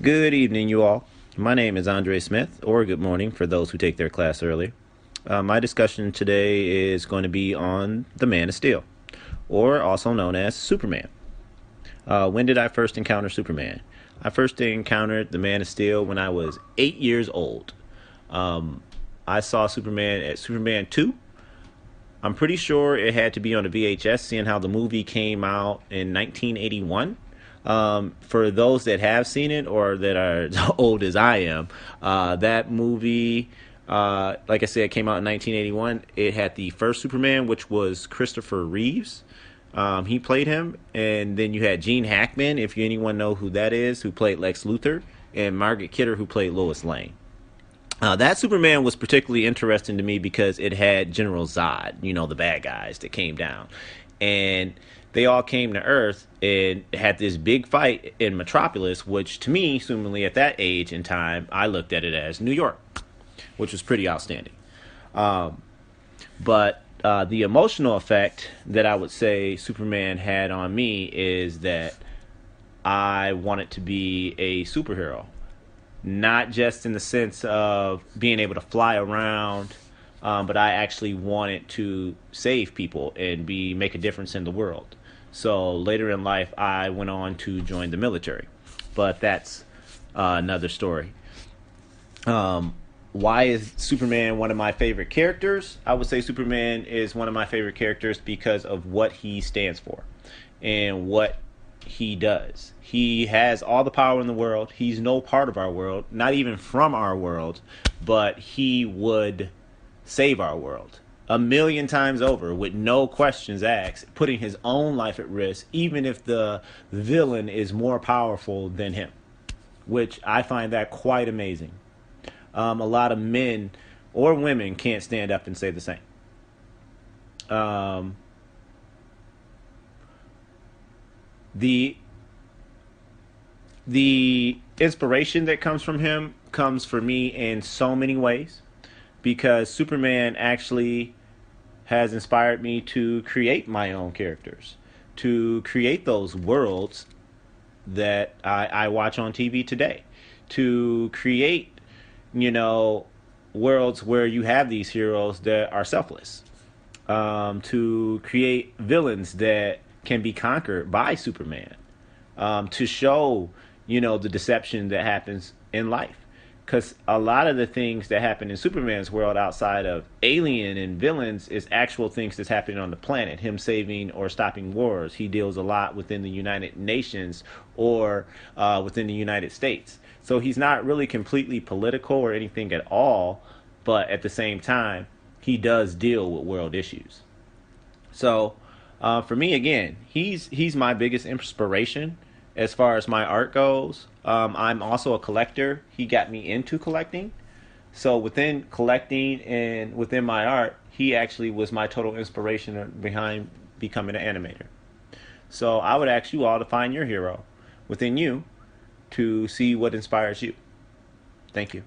Good evening, you all. My name is Andre Smith, or good morning for those who take their class early. My discussion today is going to be on the Man of Steel, or also known as Superman. When did I first encounter Superman? I first encountered the Man of Steel when I was 8 years old. I saw Superman at Superman 2. I'm pretty sure it had to be on a VHS, seeing how the movie came out in 1981. For those that have seen it or that are as old as I am, that movie, like I said, came out in 1981. It had the first Superman, which was Christopher Reeves. He played him, and then you had Gene Hackman, if anyone know who that is, who played Lex Luthor, and Margaret Kidder, who played Lois Lane. That Superman was particularly interesting to me because it had General Zod, the bad guys that came down. And they all came to Earth and had this big fight in Metropolis, which to me, assumingly at that age and time, I looked at it as New York, which was pretty outstanding. But the emotional effect that I would say Superman had on me is that I wanted to be a superhero, not just in the sense of being able to fly around, but I actually wanted to save people and make a difference in the world. So later in life, I went on to join the military, but that's another story. Why is Superman one of my favorite characters? I would say Superman is one of my favorite characters because of what he stands for and what he does. He has all the power in the world. He's no part of our world, not even from our world, but he would save our world a million times over with no questions asked, putting his own life at risk, even if the villain is more powerful than him, which I find that quite amazing. A lot of men or women can't stand up and say the same. The the inspiration that comes from him comes for me in so many ways because Superman actually has inspired me to create my own characters, to create those worlds that I watch on TV today, to create, worlds where you have these heroes that are selfless, to create villains that can be conquered by Superman, to show, the deception that happens in life. Because a lot of the things that happen in Superman's world outside of alien and villains is actual things that's happening on the planet. Him saving or stopping wars. He deals a lot within the United Nations or within the United States. So he's not really completely political or anything at all. But at the same time, he does deal with world issues. So for me, again, he's my biggest inspiration as far as my art goes. I'm also a collector. He got me into collecting. So within collecting and within my art, he actually was my total inspiration behind becoming an animator. So I would ask you all to find your hero within you to see what inspires you. Thank you.